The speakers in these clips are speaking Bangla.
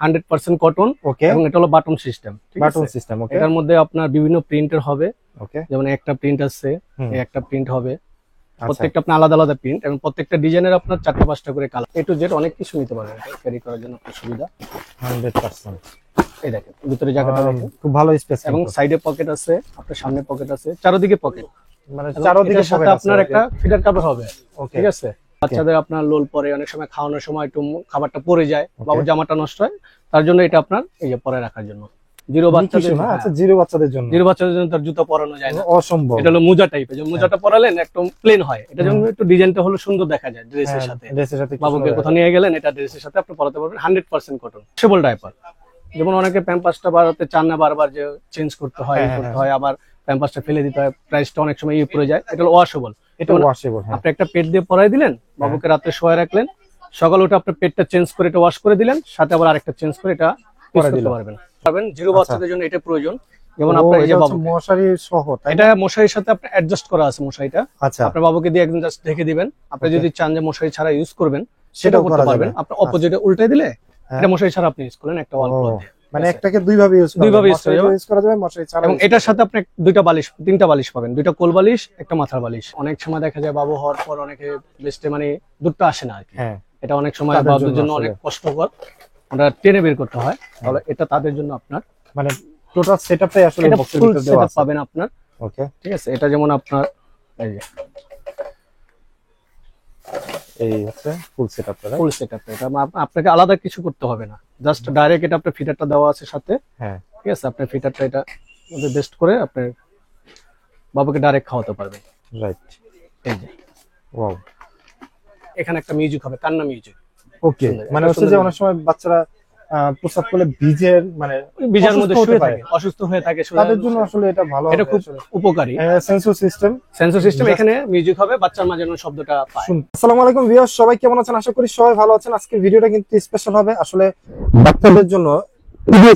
100% কটন। ওকে, এবং এটা হলো button system. Button system. Okay, এটার মধ্যে আপনার বিভিন্ন প্রিন্টের হবে। ওকে, যেমন একটা প্রিন্ট আছে, এই একটা প্রিন্ট হবে, আচ্ছা, প্রত্যেকটা আপনার আলাদা আলাদা প্রিন্ট এবং প্রত্যেকটা ডিজাইনের আপনার 4টা 5টা করে কালার। এ টু জেড অনেক কিছু নিতে পারবেন, এটা ক্যারি করার জন্য আপনার সুবিধা। 100%। এই দেখেন ভিতরে জায়গাটা দেখেন, খুব ভালো স্পেস এবং সাইডে পকেট আছে, আপনার সামনে পকেট আছে, চারদিকে পকেট, মানে চারদিকে সাথে আপনার একটা ফিডার কাভার হবে। ওকে, ঠিক আছে, বাচ্চাদের আপনার লোল পরে, অনেক সময় খাওয়ানোর সময় একটু খাবারটা পড়ে যায়, বাবুর জামাটা নষ্ট হয়, তার জন্য এটা আপনার এই যে পরে রাখার জন্য। জিরো বাচ্চাদের, আচ্ছা, জিরো বাচ্চাদের জন্য, জিরো বাচ্চাদের জন্য তার জুতো পরানো যায় না, অসম্ভব। এটা হলো মোজা টাইপের, যে মোজাটা পরালেন একদম প্লেন হয়, এটা যেমন একটু ডিজাইনটা হলো সুন্দর দেখা যায় ড্রেসের সাথে। ড্রেসের সাথে বাবুকে কোথাও নিয়ে গেলেন, এটা ড্রেসের সাথে আপনি পরাতে পারবেন। 100% কটন ওয়াশেবল ডায়াপার। যেমন অনেকে প্যাম্পাসটা বাড়াতে চান না, বারবার যে চেঞ্জ করতে হয়, করতে হয়, আবার প্যাম্পাসটা ফেলে দিতে হয়, প্রাইসটা অনেক সময় পড়ে যায়। এটা হলো ওয়াশেবল। এটা ওয়াশেবল। আপনি একটা পেট দিয়ে পরাই দিলেন, বাবুকে রাতে শোয়া রাখলেন, সকালে উঠে আপনার পেটটা চেঞ্জ করে এটা ওয়াশ করে দিলেন, সাথে আবার আরেকটা চেঞ্জ করে এটা পরে দিতে পারবেন। জিরো বাচ্চাদের জন্য এটা প্রয়োজন। যেমন আপনার এই যে বাবু মশারি সহ, এটা মশারির সাথে আপনি অ্যাডজাস্ট করা আছে মশারিটা। আচ্ছা, আপনার বাবুকে দিয়ে একদম জাস্ট ঢেকে দিবেন। আপনি যদি চান যে মশারি ছাড়া ইউজ করবেন, সেটাও করতে পারবেন। আপনি অপোজিটে উল্টে দিলে এটা মশারি ছাড়া আপনি ইউজ করলেন, একটা ওয়াল ক্লথ দিয়ে। মানে একটাকে দুই ভাবে ইউজ করা যাবে, মশারি ছাড়া। এবং এটার সাথে আপনি দুইটা বালিশ, তিনটা বালিশ পাবেন, দুইটা কোল বালিশ, একটা মাথার বালিশ। অনেক সময় দেখা যায় বাবু হওয়ার পর অনেকে বেস্টে মানে দুধটা আসে না আর কি। এটা অনেক সময় বাবুদের জন্য অনেক কষ্টকর, ওটা টেনে বের করতে হয়। তাহলে এটা তাদের জন্য আপনার মানে টোটাল সেটআপটাই আসলে বক্সের ফুল ভিতরে দেওয়া সেটআপ আছে পাবেন আপনার। ওকে, ঠিক আছে, এটা যেমন আপনার এই যে এই হচ্ছে ফুল সেটআপটা, ফুল সেটআপ। এটা আপনাকে আলাদা কিছু করতে হবে না, জাস্ট ডাইরেক্ট এটা আপনার ফিটারটা দেওয়া আছে সাথে। ঠিক আছে, আপনার ফিটারটা এটা মধ্যে বেস্ট করে আপনি বাবুকে ডাইরেক্ট খাওয়াতে পারবেন। রাইট, এই যে ওয়াও, এখানে একটা মিউজিক হবে, কান্না মিউজিক। ওকে, মানে হচ্ছে যে অনেক সময় বাচ্চারা প্রস্রাব করলে ভিজের মানে ভিজার মধ্যে শুয়ে থাকে, অসুস্থ হয়ে থাকে, তাদের জন্য আসলে এটা ভালো, এটা খুব উপকারী। সেন্সর সিস্টেম, এখানে মিউজিক হবে, বাচ্চার মাঝে যেন শব্দটা পায়। আসসালামু আলাইকুম ভিউয়ার্স, সবাই কেমন আছেন? আশা করি সবাই ভালো আছেন। আজকের ভিডিওটা কিন্তু স্পেশাল হবে, আসলে বাচ্চাদের জন্য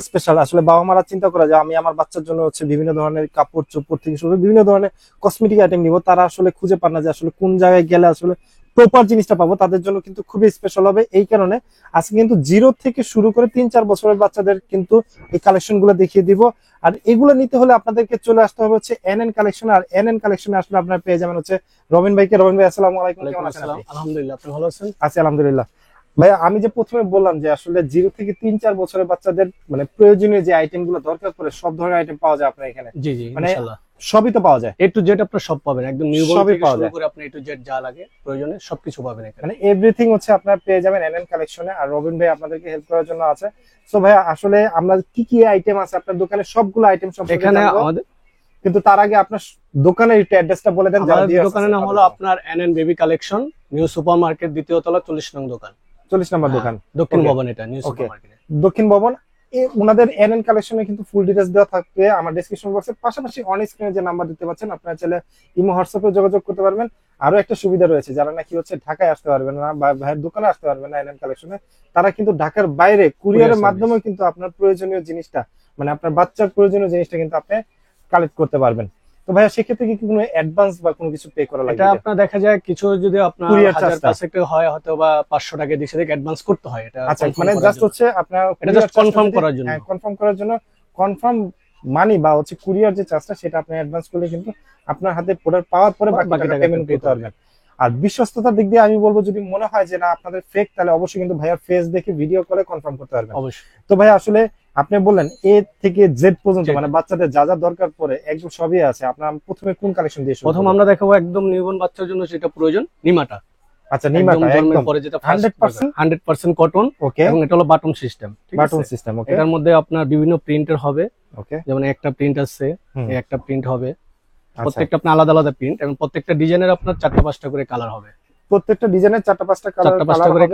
স্পেশাল। আসলে বাবা মারা চিন্তা করে যে আমি আমার বাচ্চার জন্য হচ্ছে বিভিন্ন ধরনের কাপড় চোপড় থেকে শুরু করে বিভিন্ন ধরনের কসমেটিক আইটেম নিব, তারা আসলে খুঁজে পান না যে আসলে কোন জায়গায় গেলে আসলে প্রপার জিনিসটা পাবো। তাদের জন্য কিন্তু খুবই স্পেশাল হবে। এই কারণে আজকে কিন্তু 0 থেকে শুরু করে 3-4 বছরের বাচ্চাদের কিন্তু এই কালেকশন গুলো দেখিয়ে দিব। আর এগুলো নিতে হলে আপনাদেরকে চলে আসতে হবে হচ্ছে এনএন কালেকশন। আর এনএন কালেকশনে আসলে আপনারা পেয়ে যাবেন হচ্ছে রবিন ভাইকে। রবিন ভাই আসসালামু আলাইকুম, কেমন আছেন? আলহামদুলিল্লাহ, আপনি ভালো আছেন? আছি আলহামদুলিল্লাহ। ভাই আমি যে প্রথমে বললাম যে আসলে 0 থেকে 3-4 বছরের বাচ্চাদের মানে প্রয়োজনীয় যে আইটেম গুলো দরকার পড়ে সব ধরনের আইটেম পাওয়া যায় আপনার এখানে। জি জি, মানে ইনশাআল্লাহ সবই তো পাওয়া যায়, এ টু জেড আপনারা সব পাবেন, একদম নিউবর্ন সবই থেকে পাওয়া শুরু যায়। করে আপনি এ টু জেড যা লাগে প্রয়োজনে সবকিছু পাবেন এখানে। মানে এভরিথিং হচ্ছে আপনারা পেয়ে যাবেন এনএন কালেকশনে। আর রবিন ভাই আপনাদেরকে হেল্প করার জন্য আছে। সো ভাই আসলে আমরা কি কি আইটেম আছে আপনার দোকানে, সবগুলো আইটেম সব এখানে আমাদের, কিন্তু তার আগে আপনার দোকানের একটু অ্যাড্রেসটা বলে দেন। আমাদের দোকানের নাম হলো আপনার NN baby collection, new super market, দ্বিতীয় তলা, 40 নং দোকান, 40 নম্বর দোকান, দক্ষিণ ভবন। এটা নিউ সুপার মার্কেট, দক্ষিণ ভবন। ওনাদের এনএন কালেকশনে কিন্তু ফুল ডিটেইলস দেওয়া থাকবে আমার ডেসক্রিপশন বক্সে। পাশাপাশি অন স্ক্রিনে যে নাম্বার দিতে পাচ্ছেন আপনারা চাইলে ইমো হোয়াটসঅ্যাপে যোগাযোগ করতে পারবেন। আরো একটা সুবিধা রয়েছে, যারা নাকি হচ্ছে ঢাকায় আসতে পারবেন না বা ভাইয়ের দোকানে আসতে পারবেন না এনএন কালেকশনে, তারা কিন্তু ঢাকার বাইরে কুরিয়ারের মাধ্যমে কিন্তু আপনার প্রয়োজনীয় জিনিসটা মানে আপনার বাচ্চার প্রয়োজনীয় জিনিসটা কিন্তু আপনি কালেক্ট করতে পারবেন। তো ভাইয়া সেক্ষেত্রে কি কোনো অ্যাডভান্স বা কোনো কিছু পে করা লাগে? এটা আপনার দেখা যায় কিছু যদি আপনার কুরিয়ার 1000 টাকা হয় হয়তো বা 500 টাকা দিছে থেকে অ্যাডভান্স করতে হয়। এটা আচ্ছা, মানে জাস্ট হচ্ছে আপনার এটা জাস্ট কনফার্ম করার জন্য, হ্যাঁ কনফার্ম করার জন্য কনফার্ম মানি বা হচ্ছে কুরিয়ার যে চার্জটা সেটা আপনি অ্যাডভান্স করলে কিন্তু আপনার হাতে প্রোডাক্ট পাওয়ার পরে বাকি টাকা পেমেন্ট করতে পারবেন। আর বিশ্বস্ততার দিক দিয়ে আমি বলবো যদি মনে হয় যে না আপনাদের ফেক, তাহলে অবশ্যই কিন্তু ভাইয়ার ফেস দেখে ভিডিও করে কনফার্ম করতে পারবেন অবশ্যই। তো ভাই আসলে আপনি বললেন এ থেকে জেড পর্যন্ত মানে বাচ্চাদের যা যা দরকার পড়ে একদম সবই আছে। আপনার প্রথমে কোন কালেকশন দিয়ে শুরু? প্রথম আমরা দেখাবো একদম নিউবর্ন বাচ্চার জন্য যেটা প্রয়োজন, নিমাটা। আচ্ছা, নিমাটা একদম পরে যেটা 100% কটন। ওকে, এবং এটা হলো button system. Button system. Okay, এটার মধ্যে আপনার বিভিন্ন প্রিন্টের হবে। ওকে, যেমন একটা প্রিন্ট আছে, এই একটা প্রিন্ট হবে, আচ্ছা, প্রত্যেকটা আপনার আলাদা আলাদা প্রিন্ট এবং প্রত্যেকটা ডিজাইনের আপনার 4টা 5টা করে কালার হবে। প্রত্যেকটা ডিজাইনের 4টা 5টা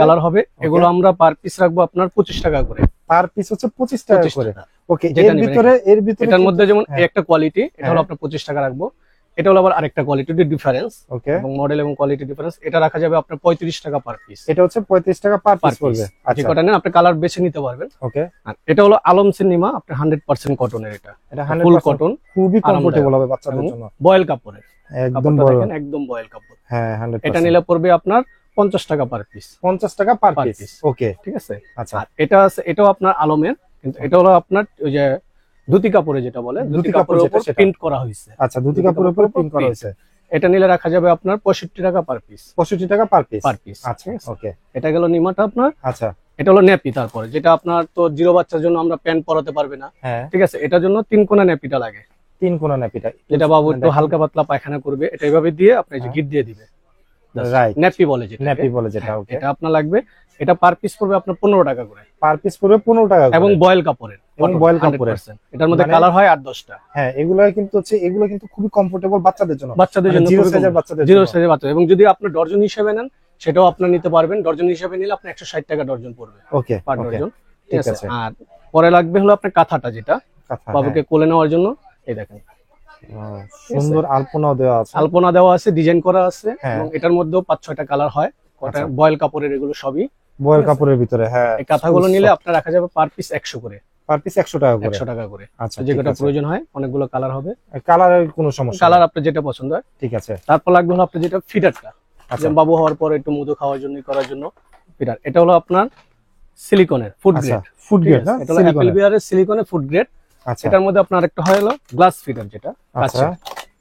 কালার হবে। এগুলো আমরা পার পিস রাখবো আপনার 25 টাকা করে। পার পিস হচ্ছে 25 টাকা করে। ওকে, এর ভিতরে এটার মধ্যে যেমন একটা কোয়ালিটি, এটা হলো আপনার 25 টাকা রাখবো। এটা হলো আবার আরেকটা কোয়ালিটি ডিফারেন্স, ওকে, এবং মডেল এবং কোয়ালিটি ডিফারেন্স। এটা রাখা যাবে আপনার 35 টাকা পার পিস। এটা হচ্ছে 35 টাকা পার পিস পড়বে। আচ্ছা, কটা নেন আপনি কালার বেছে নিতে পারবেন। ওকে, আর এটা হলো আলমসের নিমা, আপনি 100% কটনের। এটা 100% ফুল কটন, খুবই কমফোর্টেবল হবে বাচ্চাদের জন্য। বয়েল কাপড়ের, একদম দেখেন একদম বয়েল কাপড়। হ্যাঁ 100%। এটা নিলে পড়বে আপনার 50 টাকা পার পিস। 50 টাকা পার Per পিস। piece। ওকে, ঠিক আছে। আচ্ছা। আর এটা আছে, এটাও আপনার আলমের, কিন্তু এটা হলো আপনার ওই যে ধুতি কাপড়ে যেটা বলে, ধুতি ধুতি কাপড় কাপড়ের যেটা উপর সেটা। প্রিন্ট করা হয়েছে। আচ্ছা, ধুতি কাপড়ের উপর প্রিন্ট করা হয়েছে। এটা নিলে রাখা যাবে আপনার 65 টাকা পার পিস। 65 টাকা পার পিস। Per piece. আচ্ছা, ওকে। এটা গেল নিমাটা আপনার। আচ্ছা, এটা হলো নেপি। তারপরে যেটা আপনার তো জিরো বাচ্চার জন্য আমরা প্যান্ট পরাতে পারবে না, হ্যাঁ, ঠিক আছে, এটার জন্য 3 কোণা নেপিটা লাগে। 3 কোণা নেপিটা, যেটা বাবু একটু হালকা পাতলা পায়খানা করবে, এটা এভাবে দিয়ে আপনি যে গিট দিয়ে দিবে, রাইট, নেপি বলে যেটা। নেপি বলে যেটা। ওকে, এটা আপনার লাগবে, এটা পার পিস পড়বে আপনার 15 টাকা করে। পার পিস পড়বে 15 টাকা করে। এবং বয়েল কাপড়ের, এবং বয়েল কাপড়ের। 100%। এটার মধ্যে মানে- কালার হয় 8-10টা। হ্যাঁ, এগুলো কিন্তু খুবই কমফোর্টেবল বাচ্চাদের জন্য, বাচ্চাদের জন্য জিরো সাইজের বাচ্চাদের জিরো জন্য। সাইজের বাচ্চা। এবং যদি আপনি ডর্জন হিসেবে নেন সেটাও আপনি নিতে পারবেন। ডর্জন হিসেবে নিলে আপনি 160 টাকা ডর্জন পড়বে ওকে, পার ওকে, ডর্জন, ঠিক ঠিক আছে। আছে। আর পরে লাগবে হলো আপনার কাঁথাটা, যেটা কথা, বাবুকে কোলে নেওয়ার জন্য। এই দেখেন হ্যাঁ। সুন্দর আলপনাও দেওয়া আছে, আলপনা দেওয়া আছে, ডিজাইন করা আছে, হ্যাঁ। এবং এটার মধ্যেও 5-6টা কালার হয়। কটা আচ্ছা। বয়েল কাপড়ের, এগুলো সবই বয়েল কাপড়ের ভিতরে। হ্যাঁ, এই কাঁথাগুলো নিলে আপনার রাখা যাবে পার পিস 100 করে, পার পিস 100 টাকা করে। 100 টাকা করে। আচ্ছা, যে ঠিক কটা আছে। প্রয়োজন হয়, অনেকগুলো কালার হবে, কালারের কোনো সমস্যা কালার নেই। আপনার যেটা পছন্দ হয়। ঠিক আছে। তারপর লাগবে হলো আপনার যেটা ফিডারটা, আচ্ছা, যেমন বাবু হওয়ার পরে একটু মধু খাওয়ার জন্য, করার জন্য ফিডার। এটা হলো আপনার সিলিকনের ফুড আচ্ছা, গ্রেড। ফুড গ্রেড না, এটা হলো অ্যাপেল বিয়ারের সিলিকনের ফুড গ্রেড। আচ্ছা, এটার মধ্যে আপনার একটা হয় হলো গ্লাস ফিডার, যেটা আচ্ছা, কাঁচের।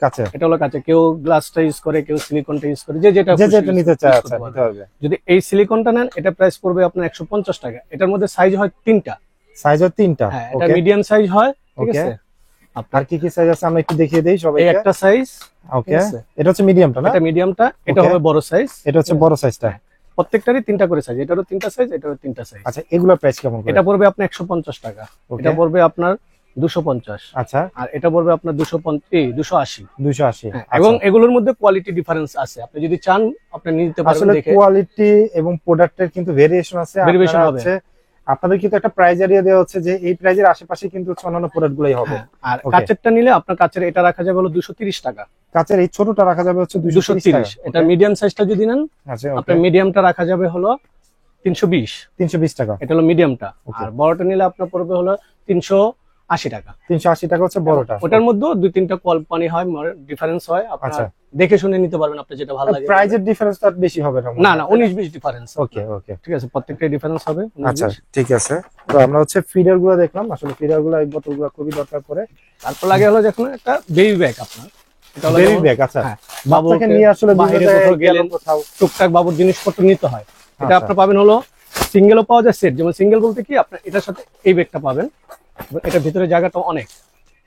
কাছে এটা হলো কাঁচে, কেউ গ্লাসটা ইউজ করে, কেউ সিলিকনটা ইউজ করে, যে যেটা যে খুশি যেটা use নিতে চায়, করতে আচ্ছা, পারবে। নিতে হবে। যদি এই সিলিকনটা নেন, এটা প্রাইস পড়বে আপনার 150 টাকা। এটার মধ্যে সাইজ হয় 3টা। সাইজও 3টা। হ্যাঁ, এটা ওকে, মিডিয়াম সাইজ হয়, ঠিক ওকে। আছে। আর কি কি সাইজ আছে আমরা একটু দেখিয়ে দেই এই সবাইকে। একটা সাইজ, ওকে, ঠিক আছে। এটা হচ্ছে মিডিয়ামটা না, এটা মিডিয়ামটা, এটা Okay. হবে বড় সাইজ। এটা হচ্ছে বড় সাইজটা। প্রত্যেকটারই 3টা করে সাইজ, এটারও 3টা সাইজ, এটারও 3টা সাইজ। আচ্ছা, এগুলোর প্রাইস কেমন করে? এটা পড়বে আপনার 150 টাকা। Okay. এটা পড়বে আপনার 250। আচ্ছা, আর এটা পড়বে আপনার 280। 280। এবং এগুলোর মধ্যে কোয়ালিটি ডিফারেন্স আছে, আপনি যদি চান আপনি নিতে পারবেন আসলে দেখে। কোয়ালিটি এবং প্রোডাক্টের কিন্তু ভেরিয়েশন আছে। Variation আপনারা হবে। হচ্ছে আপনাদের কিন্তু একটা প্রাইস এরিয়া দেওয়া হচ্ছে যে এই প্রাইজের আশেপাশে কিন্তু হচ্ছে অন্যান্য প্রোডাক্ট গুলাই হবে। হ্যাঁ, আর Okay. কাচেরটা নিলে আপনার কাচের এটা রাখা যাবে হলো 230 টাকা। কাচের এই ছোটটা রাখা যাবে হচ্ছে 230 টাকা। 230। এটা মিডিয়াম সাইজটা যদি নেন, আচ্ছা, আপনার মিডিয়ামটা রাখা যাবে হলো 320। 320 টাকা। এটা হলো মিডিয়ামটা। Okay. আর বড়টা নিলে আপনার পড়বে হলো 380 টাকা। 380 টাকা হচ্ছে বড়টা। ওটার মধ্যেও 2-3টা কোম্পানি হয়, ডিফারেন্স হয়, আচ্ছা। আপনার দেখে শুনে নিতে পারবেন, আপনার যেটা ভালো লাগে। প্রাইজের ডিফারেন্স তো আর বেশি হবে না? না না, 19-20 ডিফারেন্স। ওকে, ওকে, ঠিক আছে, প্রত্যেকটাই ডিফারেন্স হবে 19-20। আচ্ছা, ঠিক আছে। তো আমরা হচ্ছে ফিডার গুলো দেখলাম, আসলে ফিডার গুলো এই বোতলগুলো খুবই দরকার পড়ে। তারপর লাগে হলো যখন একটা বেবি ব্যাগ আপনার, এটা হলো বেবি যেমন- ব্যাগ। আচ্ছা, হ্যাঁ, বাচ্চাকে নিয়ে আসলে বিভিন্ন বাইরে জায়গায় কোথাও গেলেন, কোথাও। টুকটাক বাবুর জিনিসপত্র নিতে হয়, এটা আচ্ছা। আপনার পাবেন হলো সিঙ্গেলও পাওয়া যায়, সেট। যেমন সিঙ্গেল বলতে কি, আপনার এটার সাথে এই ব্যাগটা পাবেন, এবং এটার ভিতরে জায়গাটা অনেক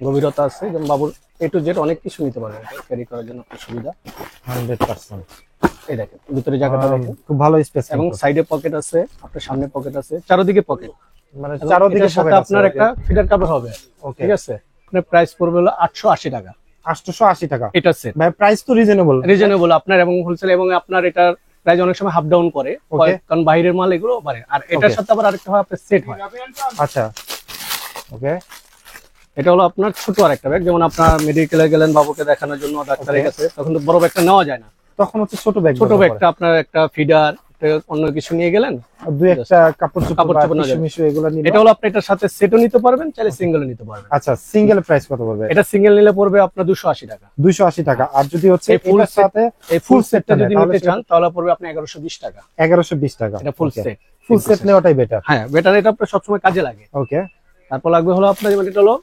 গভীরতা আছে, যেমন বাবুর A to Z অনেক কিছু নিতে পারবেন, এটা ক্যারি করার জন্য আপনার সুবিধা। 100%। এই দেখেন ভিতরে জায়গাটা দেখেন, খুব ভালো স্পেস এবং সাইডে পকেট আছে, আপনার সামনে পকেট আছে, চারদিকে পকেট। মানে চারদিকে সাথে আপনার একটা ফিডার কাভার হবে, ওকে, ঠিক আছে। আপনার প্রাইস পড়বে হলো 880 টাকা। 880 টাকা। এটা সেট ভাই প্রাইস তো রিজনেবল। রিজনেবল আপনার, এবং হোলসেল, এবং আপনার এটার প্রাইস অনেক সময় হাফ ডাউন করে, Okay. কারণ বাইরের মাল এগুলো পারে। আর এটার Okay. সাথে আবার আরেকটা হয় আপনার সেট হয়। আচ্ছা, ওকে, এটা হলো আপনার ছোট আরেকটা ব্যাগ, যেমন আপনার মেডিকেলে গেলেন বাবুকে দেখানোর জন্য ডাক্তারের Okay. কাছে, তখন তো বড় ব্যাগটা নেওয়া যায় না, তখন হচ্ছে ছোট ব্যাগ। ছোট ব্যাগটা আপনার একটা ফিডার, অন্য কিছু নিয়ে গেলেন, দুই একটা কাপড় কাপড় চোপড় চোপড় না যায়। মিশু এগুলো নিলে। এটা হলো আপনি এটার সাথে সেটও নিতে পারবেন, চাইলে সিঙ্গেলও নিতে পারবেন। আচ্ছা, সিঙ্গেল প্রাইস কত পড়বে? এটা সিঙ্গেল নিলে পড়বে আপনার 280 টাকা। 280 টাকা। আর যদি হচ্ছে এই full এটার সাথে এই ফুল সেটটা যদি নিতে চান তাহলে পড়বে আপনি 1120 টাকা। 1120 টাকা। এটা ফুল সেট। ফুল সেট নেওয়াটাই বেটার। হ্যাঁ, বেটার, এটা আপনার সবসময় কাজে লাগে। ওকে, তারপর লাগবে হলো আপনার, যেমন এটা হলো